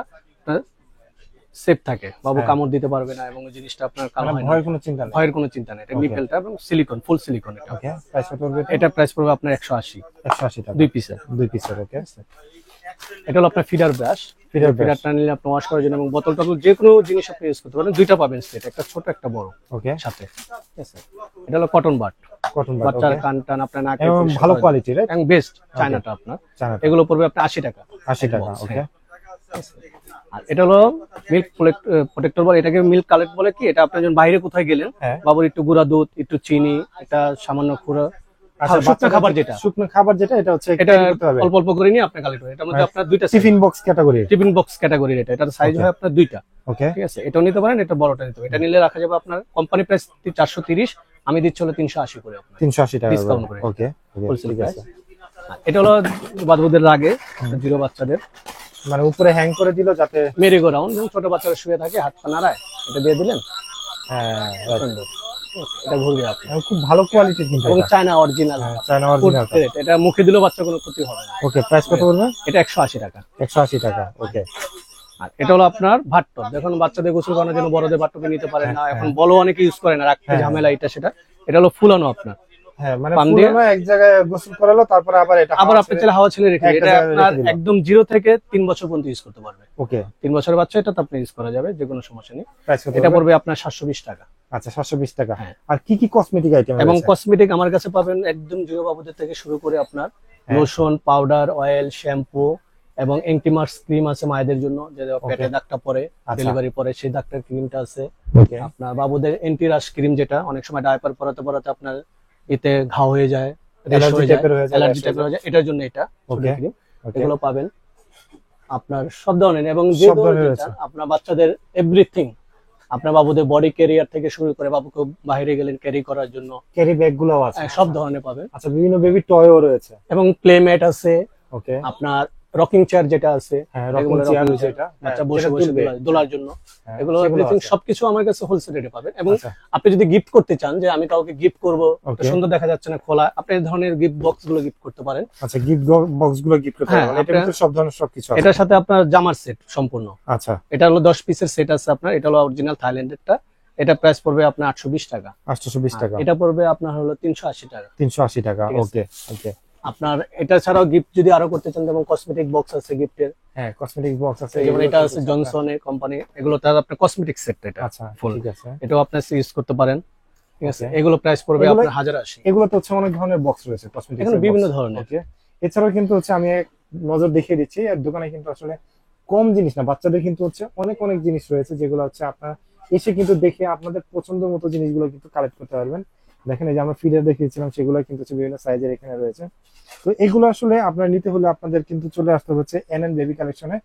সেফ থাকে, বাবু হ্যাঁ। কামড় দিতে পারবে না এবং ওই জিনিসটা আপনার কালো মানে হয় না, ভয়ের কোনো চিন্তা নেই। ভয়ের কোনো চিন্তা নেই। এটা Okay. নিপেলটা এবং সিলিকন, ফুল সিলিকন এটা। ওকে, প্রাইস কত পড়বে? এটা প্রাইস পড়বে আপনার 180, 180 টাকা। 2 পিসের। 2 পিসের। ওকে, এটা হলো আপনার ফিডার ব্রাশ। Feeder brush। ফিডারটা নিলে আপনি ওয়াশ করার জন্য এবং বোতল টতল যে কোনো জিনিস আপনি ইউজ করতে পারেন, দুইটা পাবেন সেট, একটা ছোট একটা বড় ওকে, সাথে, ঠিক আছে। এটা হলো কটন বাট, কটন বাট। বাচ্চার ওকে, কান টান আপনার নাকে এবং পরিষ্কার ভালো করার কোয়ালিটি, রাইট? জন্য। এবং বেস্ট চায়নাটা আপনার, চায়নাটা। এগুলো পড়বে আপনার 80 টাকা। 80 টাকা। Box, ওকে, হ্যাঁ। আর এটা হলো মিল্ক প্রোটেক্টর বলে, এটাকে মিল্ক কালেক্ট বলে কি, এটা আপনি যখন বাইরে কোথায় গেলেন, হ্যাঁ। বাবুর একটু গুঁড়া দুধ, একটু চিনি, এটা সামান্য খুঁড়া আচ্ছা, শুকনো বাচ্চাদের খাবার যেটা, শুকনো খাবার যেটা, এটা হচ্ছে এটা carry করতে হবে। অল্প অল্প করে নিয়ে আপনি কালেক্ট করেন। এটার মধ্যে আপনার দুইটা tiffin box category. Tiffin box ক্যাটাগরির, এটার সাইজ Okay. হয় আপনার দুইটা, ওকে, ঠিক আছে। এটাও নিতে পারেন, এটা বড়টা নিতে পারেন। এটা নিলে রাখা যাবে আপনার কোম্পানি প্রাইস 430, আমি দিচ্ছি হলো 380 করে আপনার 380 টাকা। Discount করে। ওকে, ওকে, হোলসেল ঠিক প্রাইস। আছে। এটা হলো বাবুদের আগে জিরো বাচ্চাদের মানে উপরে হ্যাং করে দিল যাতে, মেরি গো রাউন্ড, যেমন ছোট বাচ্চারা শুয়ে থাকে হাত পা নাড়ায়, এটা দিয়ে দিলেন, হ্যাঁ, সুন্দর, এটা ঘুরবে আপনি। এবং খুব ভালো কোয়ালিটির কিন্তু এবং এটা। China original, China original. এটা মুখে দিলেও বাচ্চা কোনো ক্ষতি হবে না। ওকে, প্রাইস কত পড়বে? এটা 180 টাকা। 180 টাকা। ওকে, আর এটা হলো আপনার ভাট্টপ, দেখুন বাচ্চাদের গোসল করানোর জন্য বড়দের ভাট্টপে নিতে পারেন না, এখন বলো অনেকে ইউজ করে না, রাখতে হ্যাঁ। ঝামেলা এটা সেটা। এটা হলো ফুলানো আপনার, হ্যাঁ, মানে পান দিয়ে- পুরোনো এক জায়গায় গোসল করালো, তারপরে আবার এটা আবার আপনি চাইলে হাওয়া ছেলে রেখে দিন। একটা এটা জায়গায় আপনার রেখে দিলাম। একদম 0 থেকে 3 বছর পর্যন্ত ইউজ করতে পারবে। ওকে, 3 বছরের বাচ্চা এটা তো আপনি ইউজ করা যাবে, যে কোনো সমস্যা নেই। প্রাইস কত এটা পড়বে? পড়বে আপনার 720 টাকা। আচ্ছা, 720 টাকা। হ্যাঁ। আর কি কি কসমেটিক আইটেম এবং আছে? কসমেটিক আমার কাছে পাবেন একদম জিরো বাবুদের থেকে শুরু করে আপনার হ্যাঁ। লোশন, পাউডার, অয়েল, শ্যাম্পু এবং এন্টিমার্স ক্রিম আছে মায়েদের জন্য, যে পেটে দাগটা পরে, আচ্ছা। ডেলিভারি পরে সেই দাগটার ক্রিমটা আছে। ওকে, আপনার বাবুদের এন্টি রাশ ক্রিম, যেটা অনেক সময় ডায়াপার পরাতে পরাতে আপনার এতে ঘা হয়ে যায়, Allergy type এর হয়ে যায়, অ্যালার্জি rash টাইপের হয়ে যায়, এটার জন্য এটা Okay. ক্রিম, ওকে, এগুলো পাবেন আপনার সব ধরনের। এবং যে সব ধরনের ধরনের আছে। আপনার বাচ্চাদের এভরিথিং, আপনার বাবুদের বডি ক্যারিয়ার থেকে শুরু করে বাবুকে বাইরে গেলেন ক্যারি করার জন্য, ক্যারি ব্যাগ গুলো আছে। সব ধরনের পাবেন। আচ্ছা, বিভিন্ন বেবি টয়ও রয়েছে। এবং প্লেমেট আছে, ওকে, আপনার রকিং চেয়ার যেটা আছে, হ্যাঁ এগুলো রকিং চেয়ার rocking chair, যেটা বাচ্চা হ্যাঁ, বসে যেটা বসে তুলবে। দোলার জন্য, হ্যাঁ, এগুলো সেগুলো এভরিথিং আছে। সবকিছু আমার কাছে হোলসেল রেটে পাবেন। এবং আচ্ছা, আপনি যদি গিফট করতে চান, যে আমি কাউকে গিফট করব, Okay. সুন্দর দেখা যাচ্ছে না খোলা, আপনি এই ধরনের গিফট বক্স গুলো গিফট করতে পারেন। আচ্ছা গিফট বক্স গুলো গিফট করতে হ্যাঁ, পারবেন, এটার ভিতরে সব ধরনের সবকিছু আছে। এটার সাথে আপনার জামার সেট সম্পূর্ণ, আচ্ছা এটা হলো 10 পিসের সেট আছে আপনার, এটা হলো অরিজিনাল থাইল্যান্ডেরটা, এটা প্রাইস পড়বে আপনার 820 টাকা। 820 টাকা, এটা পড়বে আপনার হলো 380 টাকা। 380 টাকা। ঠিক আছে। ওকে ওকে। আপনার এটা ছাড়াও গিফট যদি আরো করতে চান, যেমন কসমেটিক বক্স আছে গিফটের, হ্যাঁ কসমেটিক বক্স আছে, যেমন এগুলো এটা কিন্তু আছে আপনার- জনসনের কোম্পানি, এগুলো তার আপনার কসমেটিক সেট, এটা আচ্ছা full। ঠিক আছে। এটাও আপনি ইউজ করতে পারেন। ঠিক আছে, Okay. এগুলো প্রাইস পড়বে এগুলো- আপনার 1080। এগুলো তো হচ্ছে অনেক ধরনের বক্স রয়েছে কসমেটিক, এখানে বিভিন্ন ধরনের। ওকে। এছাড়াও কিন্তু হচ্ছে আমি এক নজর দেখিয়ে দিচ্ছি, আর দোকানে কিন্তু আসলে কম জিনিস না, বাচ্চাদের কিন্তু হচ্ছে অনেক অনেক জিনিস রয়েছে, যেগুলো হচ্ছে আপনার এসে কিন্তু দেখে আপনাদের পছন্দ মতো জিনিসগুলো কিন্তু কালেক্ট করতে পারবেন। দেখেন এই যে আমরা ফিডার দেখিয়েছিলাম, সেগুলো কিন্তু হচ্ছে বিভিন্ন সাইজের এখানে রয়েছে। তো এগুলো আসলে আপনার নিতে হলে আপনাদের কিন্তু চলে আসতে হচ্ছে এনএন বেবি কালেকশনে।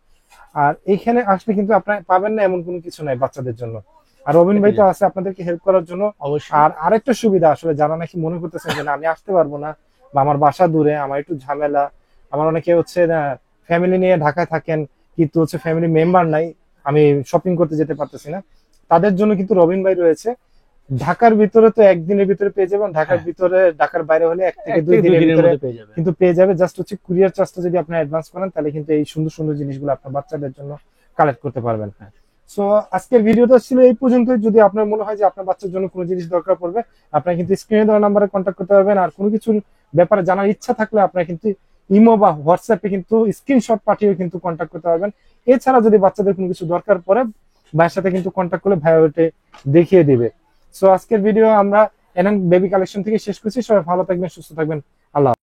আর এখানে আসলে কিন্তু আপনার পাবেন না এমন কোনো কিছু নাই বাচ্চাদের জন্য। আর রবিন ভাই তো আছে আপনাদেরকে হেল্প করার জন্য। অবশ্যই। আর আরেকটা সুবিধা আসলে, যারা নাকি মনে করতেছেন যে না আমি আসতে পারবো না, বা আমার বাসা দূরে, আমার একটু ঝামেলা, আমার অনেকে হচ্ছে না ফ্যামিলি নিয়ে ঢাকায় থাকেন, কিন্তু হচ্ছে ফ্যামিলি মেম্বার নাই, আমি শপিং করতে যেতে পারতেছি না, তাদের জন্য কিন্তু রবিন ভাই রয়েছে। ঢাকার ভিতরে তো একদিনের ভিতরে পেয়ে যাবেন, ঢাকার হ্যাঁ। ভিতরে, ঢাকার বাইরে হলে 1 থেকে এক 2 থেকে দিনের 2 দিনের ভিতরে মধ্যে পেয়ে যাবেন। কিন্তু পেয়ে যাবে। জাস্ট হচ্ছে কুরিয়ার চার্জটা যদি আপনি অ্যাডভান্স করেন, তাহলে কিন্তু এই সুন্দর সুন্দর জিনিসগুলো আপনার বাচ্চাদের জন্য কালেক্ট করতে পারবেন। সো আজকের ভিডিওটা ছিল এই পর্যন্তই। যদি আপনার মনে হয় যে আপনার বাচ্চার জন্য কোনো জিনিস দরকার পড়বে, আপনারা কিন্তু স্ক্রিনে দেওয়া নাম্বারে কন্ট্যাক্ট করতে পারবেন। আর কোনো কিছুর ব্যাপারে জানার ইচ্ছা থাকলে আপনারা কিন্তু ইমো বা হোয়াটসঅ্যাপে কিন্তু স্ক্রিনশট পাঠিয়ে কিন্তু কন্ট্যাক্ট করতে পারবেন। এছাড়া যদি বাচ্চাদের কোনো কিছু দরকার পড়ে, ভাইয়ের সাথে কিন্তু কন্ট্যাক্ট করলে ভাই ওইটা দেখিয়ে দিবে। সো আজকের ভিডিও আমরা এনএন বেবি কালেকশন থেকে শেষ করছি। সবাই ভালো থাকবেন, সুস্থ থাকবেন। আল্লাহ।